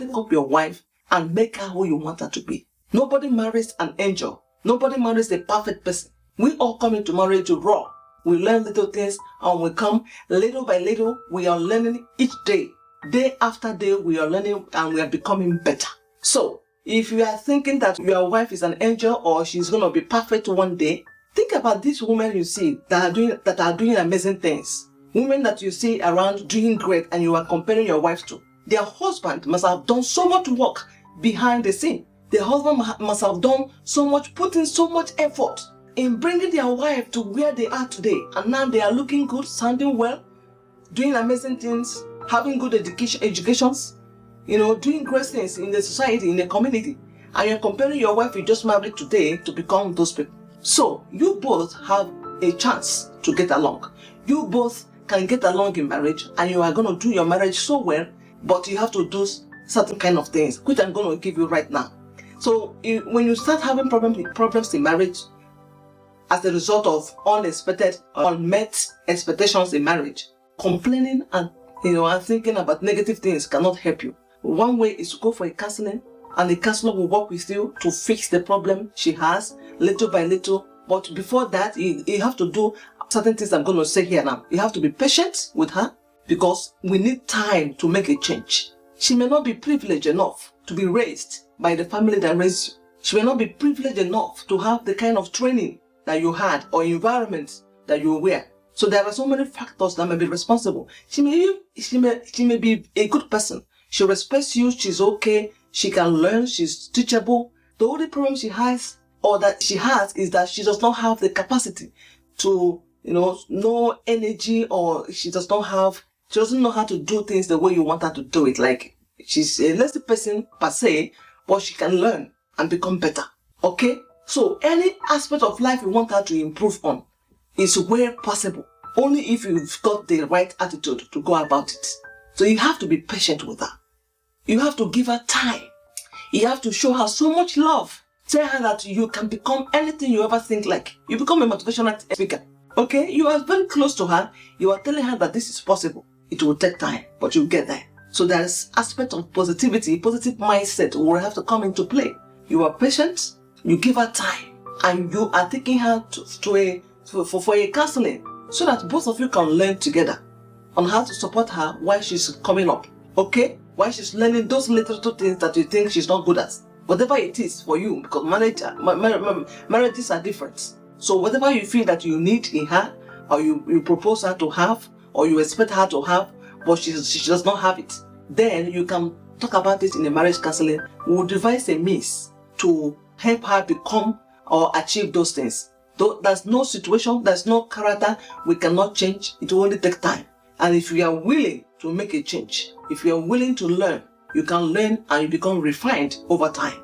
take up your wife and make her who you want her to be. Nobody marries an angel. Nobody marries a perfect person. We all come into marriage raw. We learn little things and we come little by little. We are learning each day. Day after day, we are learning and we are becoming better. So, if you are thinking that your wife is an angel or she's going to be perfect one day, think about these women you see that are doing amazing things. Women that you see around doing great and you are comparing your wife to. Their husband must have done so much work behind the scene. Their husband must have done so much, put in so much effort in bringing their wife to where they are today. And now they are looking good, sounding well, doing amazing things, having good educations, doing great things in the society, in the community. And you're comparing your wife you just married today to become those people. So you both have a chance to get along. You both can get along in marriage and you are going to do your marriage so well, but you have to do certain kind of things, which I'm going to give you right now. So when you start having problems in marriage as a result of unexpected, unmet expectations in marriage, complaining and thinking about negative things cannot help you. One way is to go for a counseling, and the counselor will work with you to fix the problem she has little by little. But before that, you have to do certain things I'm going to say here now. You have to be patient with her because we need time to make a change. She may not be privileged enough to be raised by the family that raised you. She may not be privileged enough to have the kind of training that you had or environment that you were. So there are so many factors that may be responsible. She may be a good person. She respects you. She's okay. She can learn. She's teachable. The only problem she has is that she does not have the capacity to, no energy, or she doesn't know how to do things the way you want her to do it. Like, she's a lazy person per se, but she can learn and become better. Okay? So any aspect of life you want her to improve on is where possible. Only if you've got the right attitude to go about it. So you have to be patient with her. You have to give her time. You have to show her so much love. Tell her that you can become anything you ever think like. You become a motivational speaker. Okay? You are very close to her. You are telling her that this is possible. It will take time, but you'll get there. So there's aspect of positivity, positive mindset will have to come into play. You are patient, you give her time, and you are taking her for a counseling so that both of you can learn together on how to support her while she's coming up. Okay? While she's learning those little things that you think she's not good at. Whatever it is for you, because marriages are different. So whatever you feel that you need in her, or you propose her to have, or you expect her to have, but she does not have it, then you can talk about it in a marriage counseling. We will devise a means to help her become or achieve those things. Though there's no situation, there's no character we cannot change. It will only take time. And if you are willing to make a change, if you are willing to learn, you can learn and you become refined over time.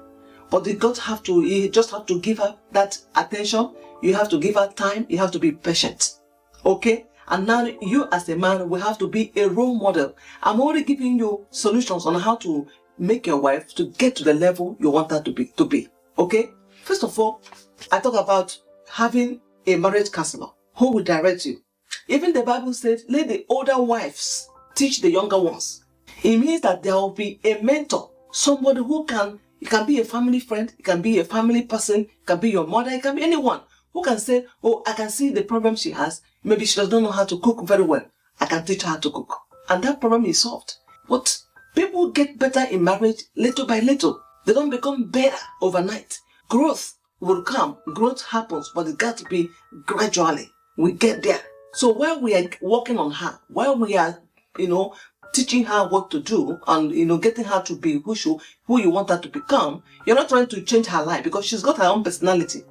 But you just have to give her that attention. You have to give her time. You have to be patient. Okay? And now you as a man will have to be a role model. I'm already giving you solutions on how to make your wife to get to the level you want her to be. Okay? First of all, I talk about having a marriage counselor who will direct you. Even the Bible said, let the older wives teach the younger ones. It means that there will be a mentor, somebody who it can be a family friend, it can be a family person, it can be your mother, it can be anyone who can say, oh, I can see the problem she has. Maybe she doesn't know how to cook very well. I can teach her how to cook. And that problem is solved. But people get better in marriage little by little. They don't become better overnight. Growth will come. Growth happens, but it got to be gradually. We get there. So while we are working on her, while we are, teaching her what to do and, getting her to be who you want her to become, you're not trying to change her life because she's got her own personality.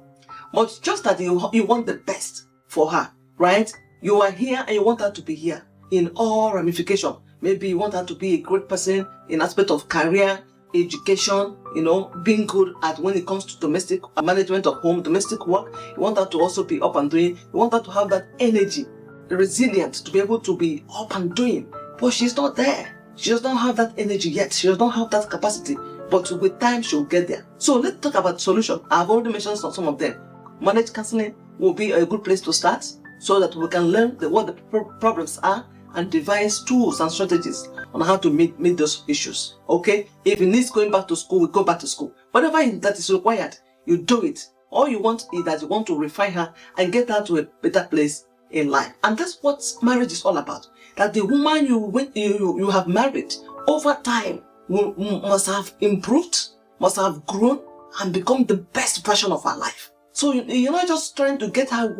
But just that you want the best for her, right? You are here and you want her to be here in all ramifications. Maybe you want her to be a great person in aspect of career, education, being good at when it comes to domestic management of home, domestic work. You want her to also be up and doing. You want her to have that energy, resilient, to be able to be up and doing. But she's not there. She does not have that energy yet. She does not have that capacity. But with time, she'll get there. So let's talk about solution. I've already mentioned some of them. Marriage counseling will be a good place to start so that we can learn what the problems are and devise tools and strategies on how to meet those issues. Okay? If it needs going back to school, we go back to school. Whatever that is required, you do it. All you want is that you want to refine her and get her to a better place in life. And that's what marriage is all about. That the woman you have married over time must have improved, must have grown and become the best version of her life. So you're not just trying to get her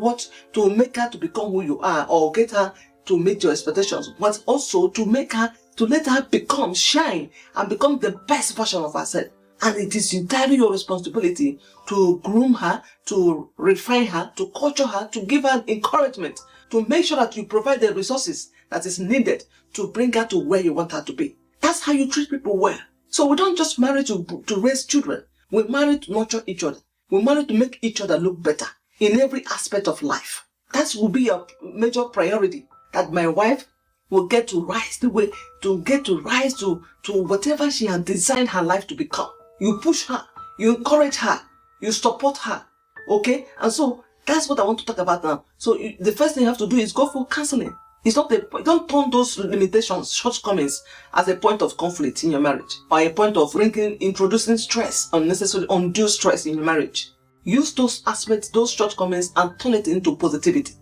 to make her to become who you are or get her to meet your expectations, but also to let her shine and become the best version of herself. And it is entirely your responsibility to groom her, to refine her, to culture her, to give her encouragement, to make sure that you provide the resources that is needed to bring her to where you want her to be. That's how you treat people well. So we don't just marry to raise children. We marry to nurture each other. We marry to make each other look better in every aspect of life. That will be a major priority, that my wife will get to rise to whatever she has designed her life to become. You push her, you encourage her, you support her. Okay? And so that's what I want to talk about now. So the first thing you have to do is go for counseling. Don't turn those limitations, shortcomings as a point of conflict in your marriage or a point of introducing stress, unnecessary, undue stress in your marriage. Use those aspects, those shortcomings, and turn it into positivity.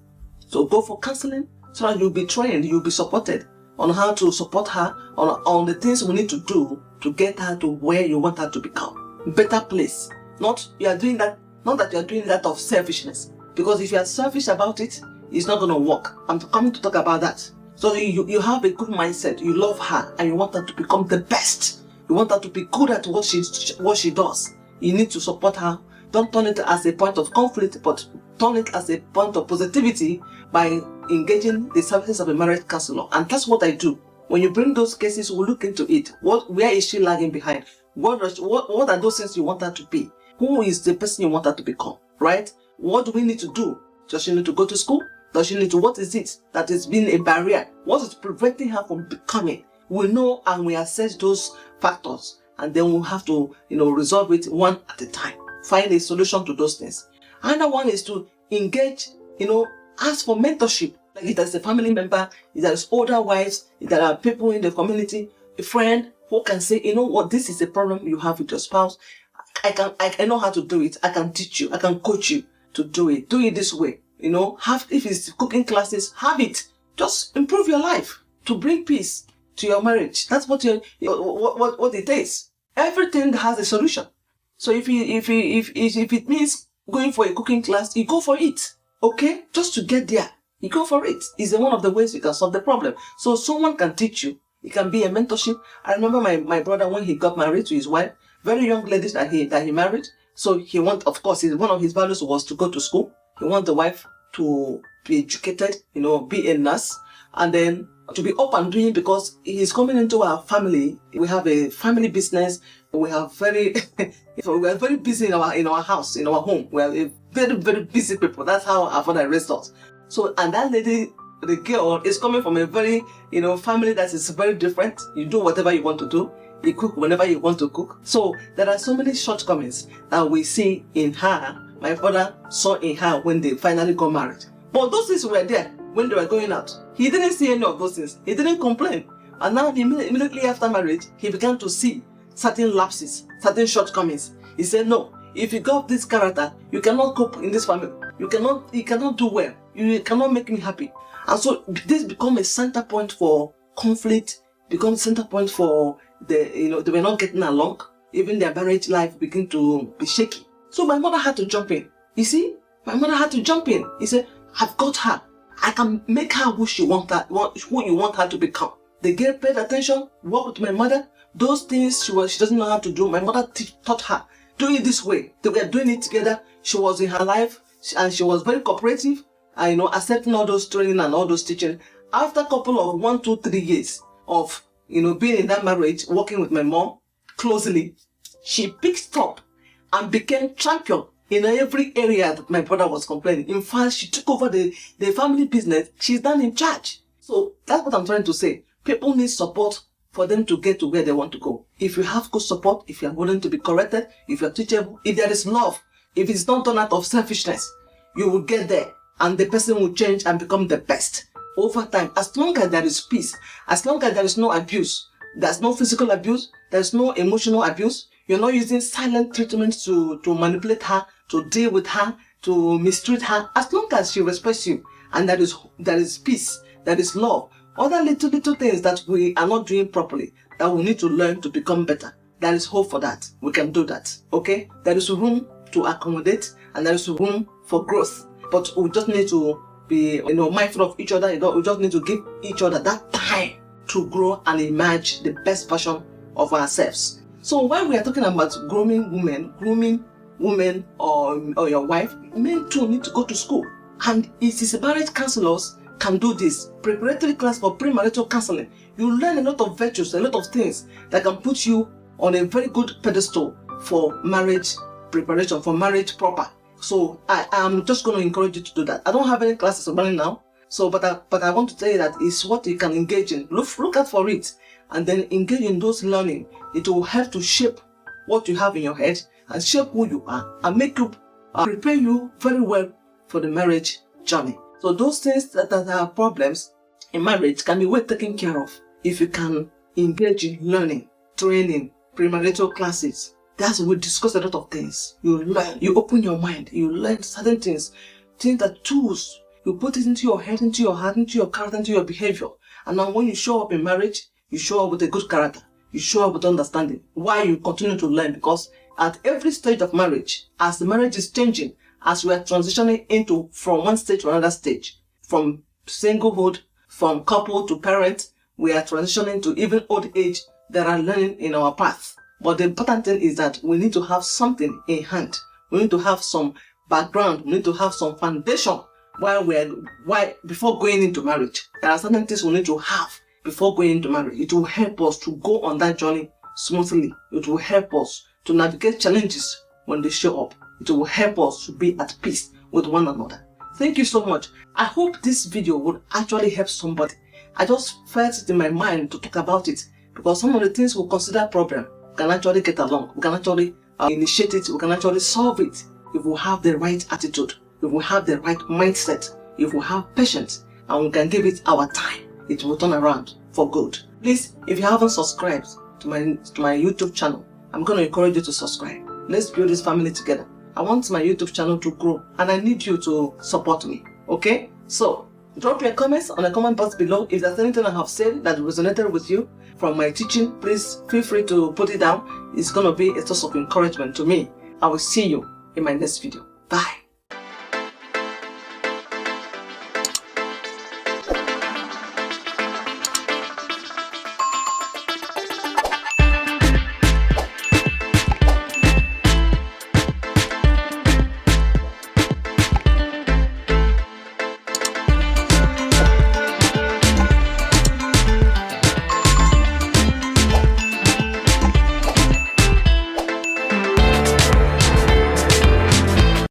So go for counseling so that you'll be trained, you'll be supported on how to support her, on the things we need to do to get her to where you want her to become. Better place. Not that you are doing that of selfishness. Because if you are selfish about it, it's not going to work. I'm coming to talk about that. So you have a good mindset. You love her and you want her to become the best. You want her to be good at what she does. You need to support her. Don't turn it as a point of conflict, but turn it as a point of positivity by engaging the services of a marriage counselor. And that's what I do. When you bring those cases, we'll look into it. Where is she lagging behind? What are those things you want her to be? Who is the person you want her to become? Right? What do we need to do? Does she need to go to school? What is it that is being a barrier? What is preventing her from becoming? We know and we assess those factors, and then we'll have to, resolve it one at a time. Find a solution to those things. Another one is to engage, ask for mentorship. Like if there's a family member, if there's older wives, if there are people in the community, a friend who can say, this is a problem you have with your spouse. I know how to do it. I can teach you. I can coach you to do it. Do it this way. If it's cooking classes, have it. Just improve your life to bring peace to your marriage. That's what it is. Everything has a solution. So if it means going for a cooking class, you go for it. Okay? Just to get there, you go for it. It's one of the ways you can solve the problem. So someone can teach you. It can be a mentorship. I remember my brother when he got married to his wife, very young ladies that he married. So of course, one of his values was to go to school. He wants the wife to be educated, be a nurse, and then to be up and doing because he's coming into our family. We have a family business. We are very busy in our house, in our home. We are a very, very busy people. That's how our father raised us. So, and that lady, the girl, is coming from a very, family that is very different. You do whatever you want to do. You cook whenever you want to cook. So there are so many shortcomings that we see in her. My father saw in her when they finally got married. But those things were there when they were going out. He didn't see any of those things. He didn't complain. And now immediately after marriage, he began to see certain lapses, certain shortcomings. He said, no, if you got this character, you cannot cope in this family. You cannot do well. You cannot make me happy. And so this become a center point for conflict, become center point for they were not getting along. Even their marriage life began to be shaky. So my mother had to jump in. You see, my mother had to jump in. He said, I've got her. I can make her who you want her to become. The girl paid attention, worked with my mother. Those things she doesn't know how to do. My mother taught her. Do it this way. They were doing it together. She was in her life and she was very cooperative. Accepting all those training and all those teaching. After a couple of 1, 2, 3 years of, being in that marriage, working with my mom closely, she picked up and became champion in every area that my brother was complaining. In fact, she took over the family business. She's done in charge. So that's what I'm trying to say. People need support for them to get to where they want to go. If you have good support, if you are willing to be corrected, if you are teachable, if there is love, if it's not done out of selfishness, you will get there and the person will change and become the best over time, as long as there is peace, as long as there is no abuse, there's no physical abuse, there's no emotional abuse, you're not using silent treatment to manipulate her, to deal with her, to mistreat her, as long as she respects you, and there is peace, there is love, other little things that we are not doing properly, that we need to learn to become better. There is hope for that. We can do that. Okay? There is room to accommodate, and there is room for growth. But we just need to be, mindful of each other. We just need to give each other that time to grow and emerge the best version of ourselves. So when we are talking about grooming women or your wife, men too need to go to school. And it is marriage counselors can do this. Preparatory class for premarital counseling. You learn a lot of virtues, a lot of things that can put you on a very good pedestal for marriage preparation, for marriage proper. So I am just going to encourage you to do that. I don't have any classes running now, but I want to tell you that it's what you can engage in. Look out for it, and then engage in those learning. It will help to shape what you have in your head and shape who you are, and make you prepare you very well for the marriage journey. So those things that are problems in marriage can be well taken care of if you can engage in learning, training, premarital classes. We discuss a lot of things. You learn, you open your mind, you learn certain things that tools, you put it into your head, into your heart, into your character, into your behavior. And now when you show up in marriage, you show up with a good character. You show up with understanding. Why you continue to learn? Because at every stage of marriage, as the marriage is changing, as we are transitioning from one stage to another stage, from singlehood, from couple to parent, we are transitioning to even old age. There are learning in our path. But the important thing is that we need to have something in hand. We need to have some background. We need to have some foundation before going into marriage. There are certain things we need to have before going into marriage. It will help us to go on that journey smoothly. It will help us to navigate challenges when they show up. It will help us to be at peace with one another. Thank you so much. I hope this video would actually help somebody. I just felt it in my mind to talk about it, because some of the things we consider problem can actually get along. We can actually initiate it. We can actually solve it if we have the right attitude, if we have the right mindset, if we have patience, and we can give it our time. It will turn around for good. Please, if you haven't subscribed to my YouTube channel, I'm going to encourage you to subscribe. Let's build this family together. I want my YouTube channel to grow, and I need you to support me. Okay? So drop your comments on the comment box below. If there's anything I have said that resonated with you from my teaching, please feel free to put it down. It's going to be a source of encouragement to me. I will see you in my next video. Bye.